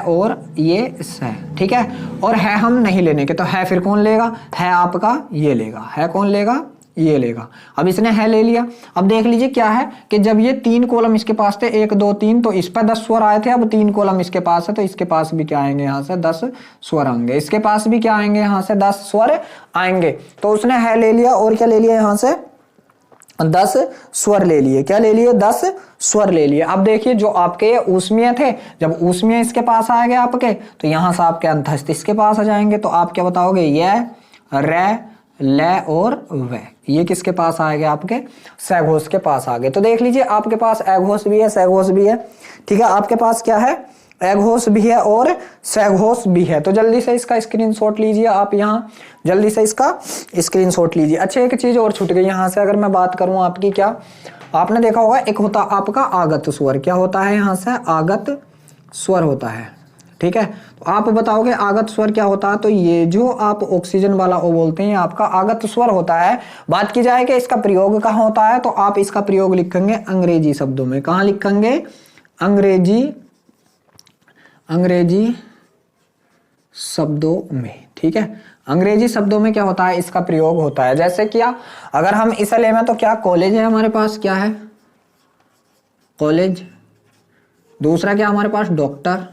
और ये स, ठीक है। और है हम नहीं लेने के, तो है फिर कौन लेगा, है आपका ये लेगा, है कौन लेगा, ये लेगा। अब इसने है ले लिया। अब देख लीजिए क्या है कि जब ये 3 कॉलम इसके पास थे, 1, 2, 3, तो इस पर 10 स्वर आए थे। अब 3 कॉलम इसके पास है, तो इसके पास भी क्या आएंगे, यहाँ से 10 स्वर आएंगे। इसके पास भी क्या आएंगे, यहाँ से 10 स्वर आएंगे। तो उसने है ले लिया, और क्या ले लिया, यहाँ से 10 स्वर ले लिए। क्या ले लिए, 10 स्वर ले लिए। अब देखिए जो आपके ऊष्मीय थे, जब ऊष्मीय इसके पास आएंगे आपके, तो यहां से आपके अंतस्थ इसके पास आ जाएंगे। तो आप क्या बताओगे, ये, रे, ल और व, ये किसके पास आएंगे आपके, सघोष के पास आ गए। तो देख लीजिए आपके पास अघोष भी है, सघोष भी है, ठीक है। आपके पास क्या है, अघोष भी है और सघोष भी है। तो जल्दी से इसका स्क्रीनशॉट लीजिए आप, यहाँ जल्दी से इसका स्क्रीनशॉट लीजिए। अच्छा एक चीज और छूट गई यहाँ से, अगर मैं बात करूं आपकी, क्या आपने देखा होगा, एक होता आपका आगत स्वर, क्या होता है यहाँ से, आगत स्वर होता है, ठीक है। तो आप बताओगे आगत स्वर क्या होता है, तो ये जो आप ऑक्सीजन वाला ओ बोलते हैं, आपका आगत स्वर होता है। बात की जाए कि इसका प्रयोग कहाँ होता है, तो आप इसका प्रयोग लिखेंगे अंग्रेजी शब्दों में। कहाँ लिखेंगे, अंग्रेजी शब्दों में, ठीक है। अंग्रेजी शब्दों में क्या होता है, इसका प्रयोग होता है। जैसे क्या, अगर हम इसे ले में, तो क्या कॉलेज है हमारे पास, क्या है, कॉलेज। दूसरा क्या हमारे पास, डॉक्टर।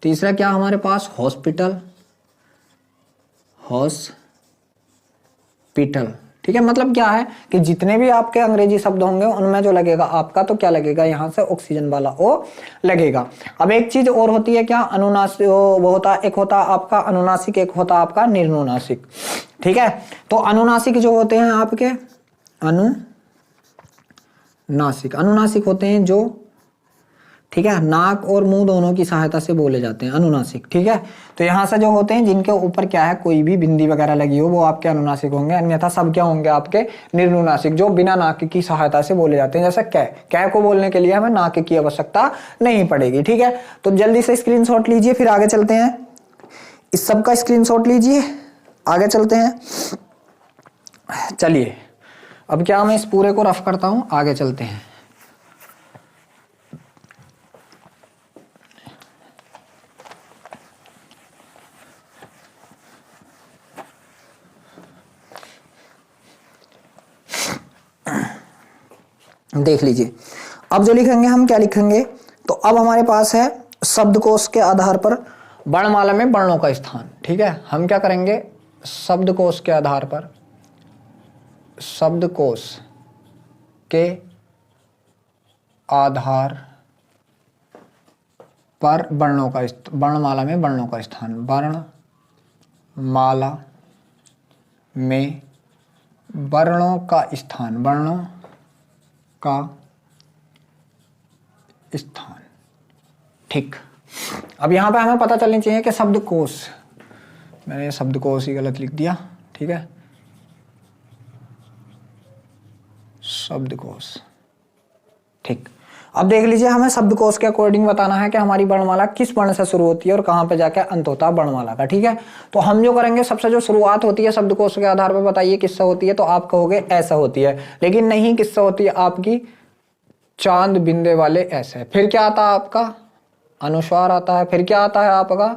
तीसरा क्या हमारे पास, हॉस्पिटल, ठीक है। मतलब क्या है कि जितने भी आपके अंग्रेजी शब्द होंगे उनमें जो लगेगा आपका, तो क्या लगेगा, यहां से ऑक्सीजन वाला ओ लगेगा। अब एक चीज और होती है, क्या, अनुनासिक, वो होता है, एक होता आपका अनुनासिक, एक होता आपका निर्नुनासिक, ठीक है। तो अनुनासिक जो होते हैं आपके, अनुनासिक होते हैं जो, ठीक है, नाक और मुंह दोनों की सहायता से बोले जाते हैं, अनुनासिक, ठीक है। तो यहां से जो होते हैं जिनके ऊपर क्या है, कोई भी बिंदी वगैरह लगी हो, वो आपके अनुनासिक होंगे। अन्यथा सब क्या होंगे आपके, निर्नुनासिक, जो बिना नाक की सहायता से बोले जाते हैं। जैसे कै को बोलने के लिए हमें नाक की आवश्यकता नहीं पड़ेगी, ठीक है। तो जल्दी से स्क्रीनशॉट लीजिए, फिर आगे चलते हैं। इस सब का स्क्रीनशॉट लीजिए, आगे चलते हैं। चलिए अब क्या, मैं इस पूरे को रफ करता हूं, आगे चलते हैं। देख लीजिए अब जो लिखेंगे हम, क्या लिखेंगे, तो अब हमारे पास है शब्दकोश के आधार पर वर्णमाला में वर्णों का स्थान, ठीक है। हम क्या करेंगे, शब्दकोश के आधार पर, शब्दकोश के आधार पर वर्णों का, वर्णमाला में वर्णों का स्थान, वर्णमाला में वर्णों का स्थान, वर्णों का स्थान। ठीक, अब यहाँ पे हमें पता चलनी चाहिए कि शब्दकोश, मैंने शब्दकोश ही गलत लिख दिया, ठीक है, शब्दकोश। ठीक, अब देख लीजिए हमें शब्दकोश के अकॉर्डिंग बताना है कि हमारी वर्णमाला किस वर्ण से शुरू होती है और कहाँ पे जाके अंत होता है वर्णमाला का। ठीक है, तो हम जो करेंगे, सबसे जो शुरुआत होती है शब्दकोश के आधार पर बताइए किससे होती है, तो आप कहोगे ऐसा होती है, लेकिन नहीं, किससे होती है आपकी, चांद बिंदे वाले ऐसे। फिर क्या आता है आपका, अनुस्वार आता है, फिर क्या आता है आपका,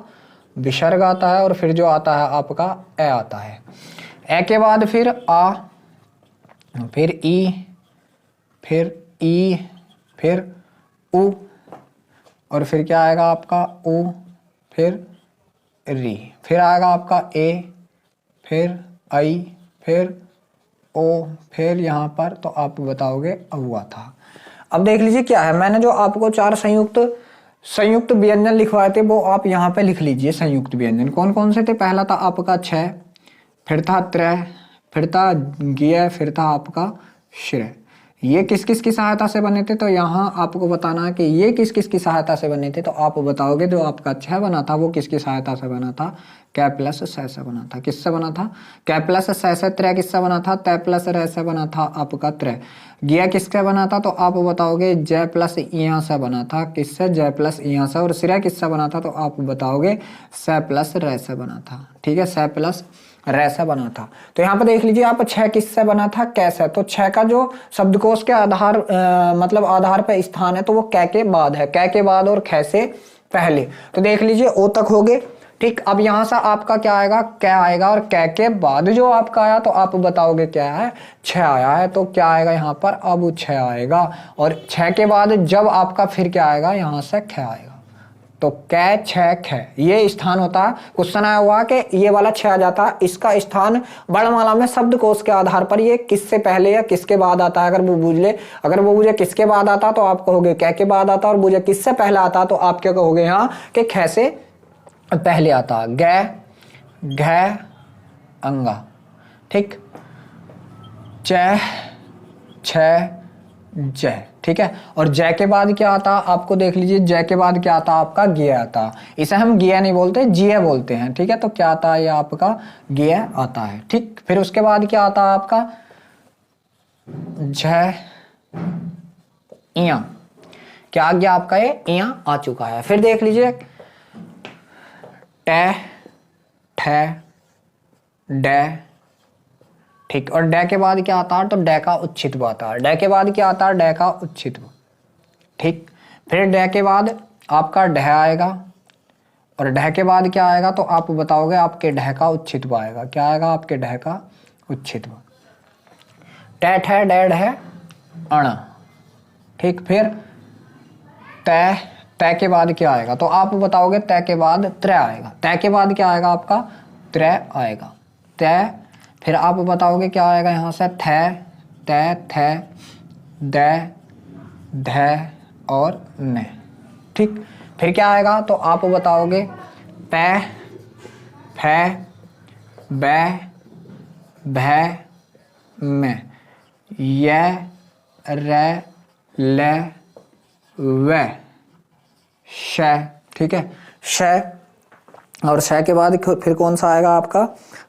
विसर्ग आता है, और फिर जो आता है आपका ए आता है। ए के बाद फिर आ, फिर ई, फिर ई, फिर उ, और फिर क्या आएगा आपका उ, फिर री, फिर आएगा आपका ए, फिर आई, फिर ओ, फिर यहाँ पर तो आप बताओगे अहुआ था। अब देख लीजिए क्या है, मैंने जो आपको 4 संयुक्त व्यंजन लिखवाए थे वो आप यहाँ पे लिख लीजिए। संयुक्त व्यंजन कौन कौन से थे, पहला था आपका छ, फिर था त्रय, फिर था ज्ञ, फिर था आपका श्रेय। ये किस किस की सहायता से बने थे, तो यहाँ आपको बताना है कि ये किस किस की सहायता से बने थे, तो आप बताओगे जो आपका छ बना था वो किसकी सहायता से बना था, कै प्लस स से बना था। किससे बना था, कै प्लस स से। त्रय किससे बना था, तय प्लस र से बना था आपका त्रय। ज्ञ किससे बना था, तो आप बताओगे जय प्लस इया से बना था, किससे, जय प्लस इया से। और श्रेय किससे बना था, तो आप बताओगे स प्लस र से बना था। ठीक है, स प्लस र से बना था। तो यहाँ पे देख लीजिए आप, छह किससे बना था, कैसे। तो छह का जो शब्दकोश के आधार मतलब आधार पे स्थान है तो वो कै के बाद है, कै के बाद और खे से पहले। तो देख लीजिए ओ तक हो गए। ठीक, अब यहां से आपका क्या आएगा, कै आएगा, और कै के बाद जो आपका आया तो आप बताओगे क्या है, छह आया है, तो क्या आएगा यहाँ पर, अब छह आएगा। और छह के बाद जब आपका फिर क्या आएगा, यहां से ख आएगा, तो कै छह ख, ये स्थान होता है। क्वेश्चन आया हुआ कि ये वाला छह आ जाता है, इसका स्थान वर्णमाला में शब्दकोश के आधार पर ये किससे पहले या किसके बाद आता है। अगर वो पूछ ले, अगर वो पूछे किसके बाद आता तो आप कहोगे कै के बाद आता, और पूछे किससे पहले आता तो आप क्या कहोगे यहाँ कि ख से पहले आता। गै, घै, अंगा। ठीक, चै, छह, जय। ठीक है, और जय के बाद क्या आता आपको देख लीजिए, जय के बाद क्या आता आपका, ज्ञ आता। इसे हम ज्ञ नहीं बोलते, जीय बोलते हैं। ठीक है, तो क्या आता है ये आपका ज्ञ आता है। ठीक, फिर उसके बाद क्या आता है आपका, झ, इया। क्या आ गया आपका, ये इया आ चुका है। फिर देख लीजिए टे, ठे, डे। ठीक, और डे के बाद क्या आता है, तो डे का उच्छित्व आता है। डे के बाद क्या आता है, डे का उच्छित्व। ठीक, फिर डे के बाद आपका ढह आएगा, और ढह के बाद क्या आएगा, तो आप बताओगे आपके ढह का उच्छित्व आएगा। क्या आएगा, आपके ढह का उच्छित्व। टे, ठे, डे, ढह, अण। ठीक, फिर तय, तय के बाद क्या आएगा, तो आप बताओगे तय के बाद त्रय आएगा। तय के बाद क्या आएगा आपका, त्रय आएगा। तय, फिर आप बताओगे क्या आएगा यहाँ से, थे, तय, थे, दै, धै और ने। ठीक, फिर क्या आएगा, तो आप बताओगे पै, फै, बै, भै, में, य, रै, ले, वे, श। ठीक है, श, और श के बाद फिर कौन सा आएगा आपका,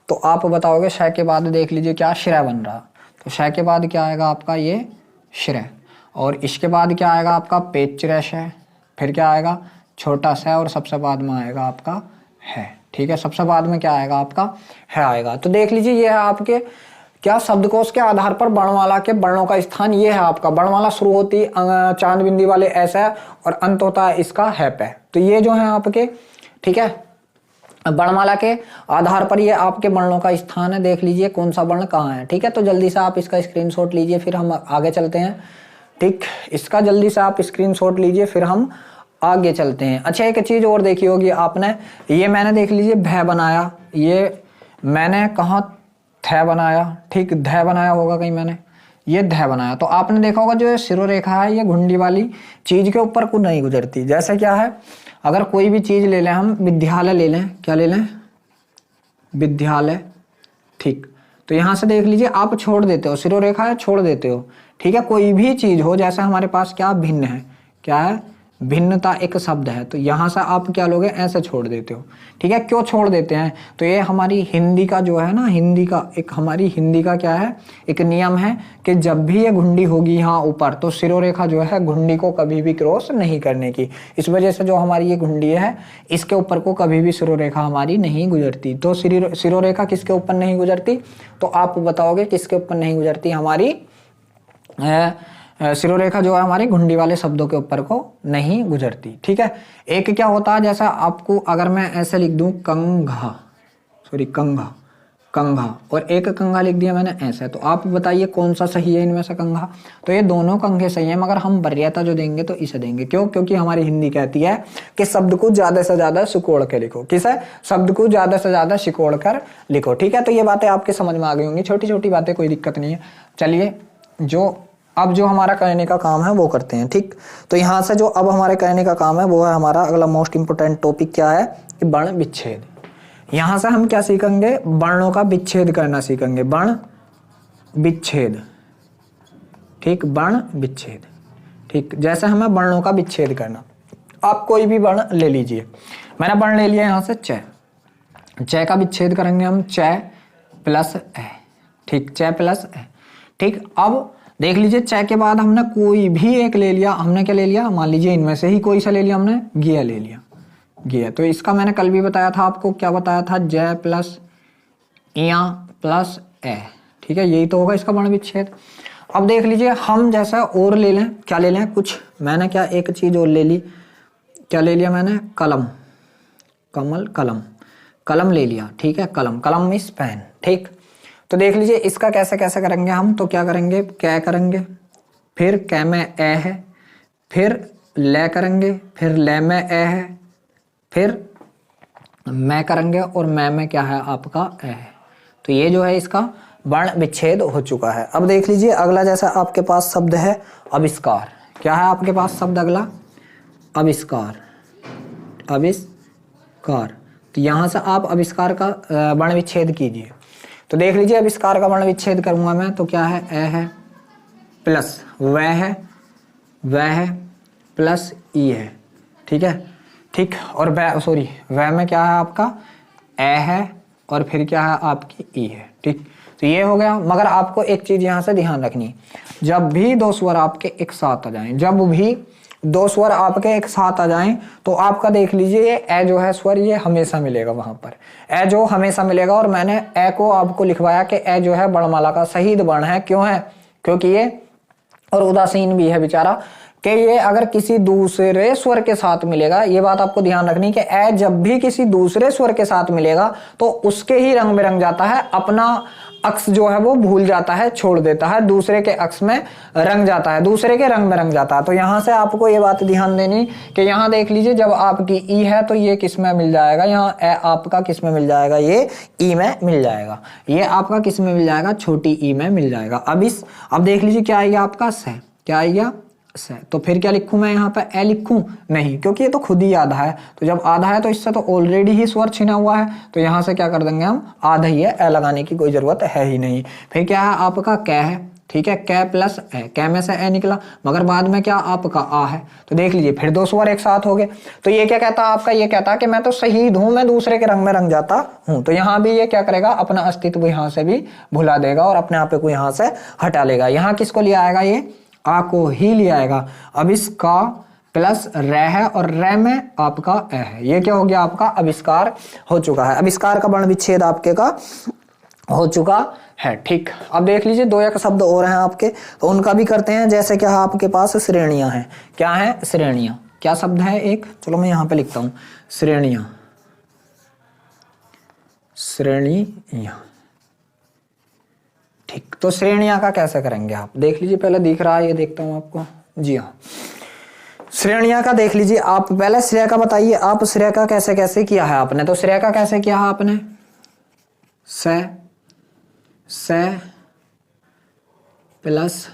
तो आप बताओगे श के बाद देख लीजिए क्या, श्रेय बन रहा। तो श के बाद क्या आएगा आपका, ये श्रेय। और इसके बाद क्या आएगा आपका, पेचरे श। फिर क्या आएगा, छोटा स, और सबसे बाद में आएगा आपका है। ठीक है, सबसे बाद में क्या आएगा आपका, है आएगा। तो देख लीजिए ये है आपके क्या, शब्दकोश के आधार पर वर्णमाला के वर्णों का स्थान ये है आपका। वर्णमाला शुरू होती चांद बिंदी वाले ऐसा, और अंत होता है इसका है पे। तो ये जो है आपके, ठीक है, वर्णमाला के आधार पर ये आपके वर्णों का स्थान है। देख लीजिए कौन सा वर्ण कहाँ है। ठीक है, तो जल्दी से आप इसका स्क्रीनशॉट लीजिए, फिर हम आगे चलते हैं। ठीक, इसका जल्दी से आप स्क्रीनशॉट लीजिए, फिर हम आगे चलते हैं। अच्छा, एक चीज और देखी होगी आपने, ये मैंने देख लीजिए भय बनाया, ये मैंने कहा थ बनाया। ठीक, ध बनाया होगा कहीं मैंने, ये ध बनाया। तो आपने देखा होगा जो शिरोरेखा है ये घुंडी वाली चीज के ऊपर को नहीं गुजरती। जैसे क्या है, अगर कोई भी चीज ले लें हम, विद्यालय ले लें, क्या ले लें, विद्यालय। ठीक, तो यहां से देख लीजिए आप छोड़ देते हो, शिरोरेखा है छोड़ देते हो। ठीक है, कोई भी चीज हो, जैसे हमारे पास क्या भिन्न है, क्या है भिन्नता एक शब्द है, तो यहाँ से आप क्या लोगे, ऐसे छोड़ देते हो। ठीक है, क्यों छोड़ देते हैं, तो ये हमारी हिंदी का जो है ना, हिंदी का एक हमारी हिंदी का क्या है, एक नियम है कि जब भी ये घुंडी होगी यहाँ ऊपर, तो सिरोरेखा जो है घुंडी को कभी भी क्रॉस नहीं करने की। इस वजह से जो हमारी ये घुंडी है, इसके ऊपर को कभी भी सिरोरेखा हमारी नहीं गुजरती। तो सिरोरेखा किसके ऊपर नहीं गुजरती, तो आप बताओगे किसके ऊपर नहीं गुजरती, हमारी सिरोरेखा जो है हमारी घुंडी वाले शब्दों के ऊपर को नहीं गुजरती। ठीक है, एक क्या होता है, जैसा आपको अगर मैं ऐसे लिख दूं कंघा, सॉरी कंघा, कंघा, और एक कंघा लिख दिया मैंने ऐसे, तो आप बताइए कौन सा सही है इनमें से कंघा। तो ये दोनों कंघे सही है, मगर हम वरीयता जो देंगे तो इसे देंगे। क्यों, क्योंकि हमारी हिंदी कहती है कि शब्द को ज्यादा से ज्यादा सिकोड़ के लिखो। किस है, शब्द को ज्यादा से ज्यादा सिकोड़ कर लिखो। ठीक है, तो ये बातें आपके समझ में आ गई होंगी, छोटी छोटी बातें, कोई दिक्कत नहीं है। चलिए, अब जो हमारा कहने का काम है वो करते हैं। ठीक, तो यहाँ से जो अब हमारे कहने का काम है वो है हमारा अगला मोस्ट इंपोर्टेंट टॉपिक क्या है, कि वर्ण विच्छेद। यहाँ से हम क्या सीखेंगे, वर्णों का विच्छेद करना सीखेंगे, वर्ण विच्छेद। ठीक, वर्ण विच्छेद। ठीक, जैसे हमें वर्णों का विच्छेद करना, आप कोई भी वर्ण ले लीजिए। मैंने वर्ण ले लिया यहाँ से च, च का विच्छेद करेंगे हम, च प्लस ए। ठीक, च प्लस ए। ठीक, अब देख लीजिए, च के बाद हमने कोई भी एक ले लिया, हमने क्या ले लिया, मान लीजिए इनमें से ही कोई सा ले लिया हमने, गिया ले लिया, गिया। तो इसका मैंने कल भी बताया था आपको, क्या बताया था, ज प्लस इया प्लस ए। ठीक है, यही तो होगा इसका वर्ण विच्छेद। अब देख लीजिए, हम जैसा और ले लें, क्या ले लें, कुछ मैंने क्या एक चीज और ले ली, क्या ले लिया मैंने, कलम, कमल, कलम, कलम ले लिया। ठीक है, कलम, कलम मीन्स पेन। ठीक, तो देख लीजिए इसका कैसे कैसे करेंगे हम, तो क्या करेंगे, कै करेंगे, फिर कै में ए है, फिर ले करेंगे, फिर ले में ए है, फिर मैं करेंगे, और मैं में क्या है आपका ए है। तो ये जो है इसका वर्ण विच्छेद हो चुका है। अब देख लीजिए अगला, जैसा आपके पास शब्द है आविष्कार। क्या है आपके पास शब्द अगला, आविष्कार, आविष्कार। तो यहाँ से आप आविष्कार का वर्ण विच्छेद कीजिए। तो देख लीजिए, आविष्कार का वर्ण विच्छेद करूंगा मैं, तो क्या है, ए है प्लस वह है, वह है प्लस ई है। ठीक है, ठीक, और वह में क्या है आपका, ए है, और फिर क्या है आपकी ई है। ठीक, तो ये हो गया। मगर आपको एक चीज यहाँ से ध्यान रखनी, जब भी दो स्वर आपके एक साथ आ जाएं, जब भी दो स्वर आपके एक साथ आ जाएं, तो आपका देख लीजिए ए जो है स्वर, ये हमेशा मिलेगा वहां पर, ए जो हमेशा मिलेगा। और मैंने ए को आपको लिखवाया कि ए जो है वर्णमाला का शहीद वर्ण है। क्यों है, क्योंकि ये और उदासीन भी है बेचारा, कि ये अगर किसी दूसरे स्वर के साथ मिलेगा, ये बात आपको ध्यान रखनी कि ए जब भी किसी दूसरे स्वर के साथ मिलेगा तो उसके ही रंग में रंग जाता है, अपना अक्ष जो है वो भूल जाता है, छोड़ देता है, दूसरे के अक्ष में रंग जाता है, दूसरे के रंग में रंग जाता है। तो यहाँ से आपको ये बात ध्यान देनी कि यहाँ देख लीजिए, जब आपकी ई है तो ये किस में मिल जाएगा, यहाँ ए आपका किस में मिल जाएगा, ये ई में मिल जाएगा, ये आपका किस में मिल जाएगा, छोटी ई में मिल जाएगा। अब देख लीजिए क्या आएगा आपका, से, क्या आएगा, से। तो फिर क्या लिखूं मैं यहाँ पे, ए लिखूं, नहीं, क्योंकि ये तो खुद ही आधा है। तो जब आधा है तो इससे तो ऑलरेडी ही स्वर छिना हुआ है, तो यहाँ से क्या कर देंगे हम, आधा ही है, ए लगाने की कोई जरूरत है ही नहीं। फिर क्या है आपका, कै है। ठीक है, कै प्लस ए, कै में से ए निकला, मगर बाद में क्या आपका आ है। तो देख लीजिए फिर दो स्वर एक साथ हो गए। तो ये क्या कहता आपका, ये कहता कि मैं तो शहीद हूं, मैं दूसरे के रंग में रंग जाता हूं। तो यहाँ भी ये क्या करेगा, अपना अस्तित्व यहाँ से भी भुला देगा और अपने आप को यहाँ से हटा लेगा। यहाँ किसको ले आएगा, ये आ को ही ले आएगा। अब इसका प्लस रे है, और रे में आपका ए है, ये क्या हो गया आपका, आविष्कार हो चुका है। आविष्कार का वर्ण विच्छेद आपके का हो चुका है। ठीक, अब देख लीजिए दो एक शब्द और हैं आपके, तो उनका भी करते हैं। जैसे क्या आपके पास श्रेणियां हैं, क्या है, श्रेणियां, क्या शब्द है एक, चलो मैं यहाँ पे लिखता हूं, श्रेणियां, श्रेणियां। ठीक, तो श्रेणियां का कैसे करेंगे आप, देख लीजिए, पहले दिख रहा है, ये देखता हूं आपको, जी हाँ, श्रेणियां का देख लीजिए। आप पहले श्रेय का बताइए, आप श्रेय का कैसे कैसे किया है आपने, तो श्रेय का कैसे किया है आपने, से प्लस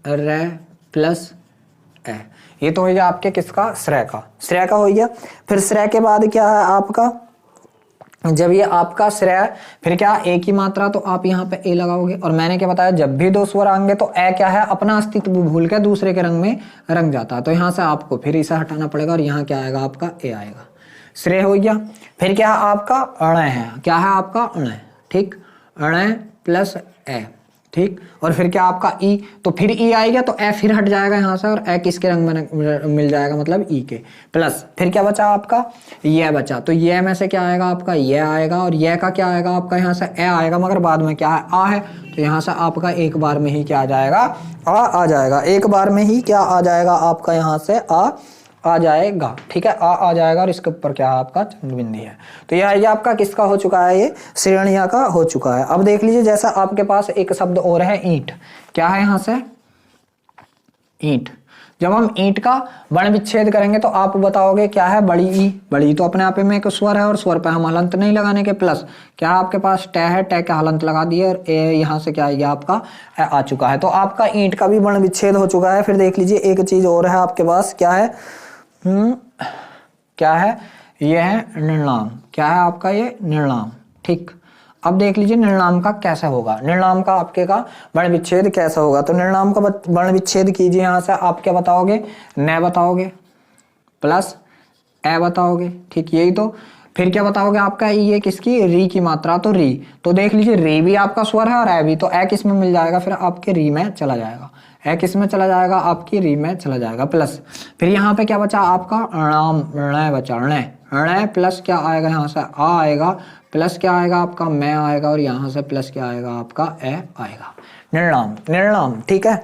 रे प्लस ए, ये तो हो गया आपके किसका, श्रेय का, श्रेय का हो गया। फिर श्रेय के बाद क्या है आपका, जब ये आपका श्रेय, फिर क्या ए की मात्रा, तो आप यहाँ पे ए लगाओगे। और मैंने क्या बताया, जब भी दो स्वर आएंगे तो ए क्या है, अपना अस्तित्व भूल के दूसरे के रंग में रंग जाता है। तो यहाँ से आपको फिर इसे हटाना पड़ेगा और यहाँ क्या आएगा, आपका ए आएगा। श्रेय हो गया। फिर क्या आपका अण है, क्या है आपका अण, ठीक, अण प्लस ए, ठीक। और फिर क्या आपका ई, तो फिर ई आएगा तो ए फिर हट जाएगा यहाँ से और ए किसके रंग में मिल जाएगा, मतलब ई के। प्लस फिर क्या बचा आपका, ये बचा, तो ये में से क्या आएगा आपका, ये आएगा। और ये का क्या आएगा आपका, यहाँ से ए आएगा, मगर बाद में क्या है, आ है, तो यहाँ से आपका एक बार में ही क्या आ जाएगा, आ जाएगा। एक बार में ही क्या आ जाएगा आपका, यहाँ से आ जाएगा, ठीक है, आ जाएगा। और इसके ऊपर क्या है आपका, चंद्रबिंदी है। तो ये आपका किसका हो चुका है, ये श्रेणिया का हो चुका है। अब देख लीजिए, जैसा आपके पास एक शब्द और है ईंट, क्या है यहाँ से, ईंट। जब हम ईंट का वर्ण विच्छेद करेंगे तो आप बताओगे क्या है, बड़ी ई। बड़ी ई तो अपने आप में एक स्वर है और स्वर पे हम हलंत नहीं लगाने के। प्लस क्या आपके पास ट है, ट का हलंत लगा दिए और ए यहाँ से क्या आएगा आपका, आ चुका है। तो आपका ईंट का भी वर्ण विच्छेद हो चुका है। फिर देख लीजिए, एक चीज और है आपके पास, क्या है, क्या है, ये है निर्णाम। क्या है आपका, ये निर्णाम, ठीक। अब देख लीजिए निर्णाम का कैसा होगा, निर्णाम का आपके का वर्ण विच्छेद कैसा होगा। तो निर्णाम का वर्ण विच्छेद कीजिए, यहाँ से आप क्या बताओगे, न बताओगे प्लस ए बताओगे, ठीक, यही तो। फिर क्या बताओगे आपका, ये किसकी, री की मात्रा, तो री। तो देख लीजिए, री भी आपका स्वर है और ए भी, तो ए किस में मिल जाएगा, फिर आपके री में चला जाएगा। ए किस में चला जाएगा, आपकी री में चला जाएगा। प्लस फिर यहाँ पे क्या बचा आपका, णाम, ण बचा, ण प्लस क्या आएगा, यहाँ से आ आएगा, प्लस क्या आएगा आपका, मैं आएगा, और यहाँ से प्लस क्या आएगा आपका, ए आएगा। निर्णाम, निर्णाम, ठीक है।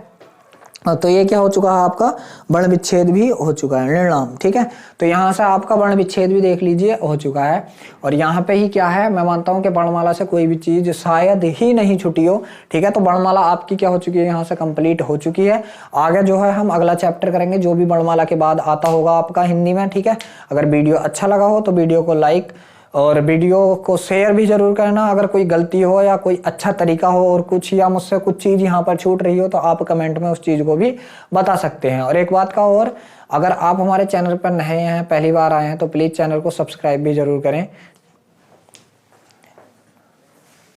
तो ये क्या हो चुका है, आपका वर्ण विच्छेद भी हो चुका है, निर्णाम, ठीक है। तो यहाँ से आपका वर्ण विच्छेद भी देख लीजिए हो चुका है। और यहाँ पे ही क्या है, मैं मानता हूँ कि वर्णमाला से कोई भी चीज शायद ही नहीं छुटी हो, ठीक है। तो वर्णमाला आपकी क्या हो चुकी है, यहाँ से कंप्लीट हो चुकी है। आगे जो है हम अगला चैप्टर करेंगे, जो भी वर्णमाला के बाद आता होगा आपका हिंदी में, ठीक है। अगर वीडियो अच्छा लगा हो तो वीडियो को लाइक और वीडियो को शेयर भी जरूर करना। अगर कोई गलती हो या कोई अच्छा तरीका हो और कुछ, या मुझसे कुछ चीज़ यहाँ पर छूट रही हो, तो आप कमेंट में उस चीज़ को भी बता सकते हैं। और एक बात का और, अगर आप हमारे चैनल पर नए हैं, पहली बार आए हैं, तो प्लीज़ चैनल को सब्सक्राइब भी जरूर करें।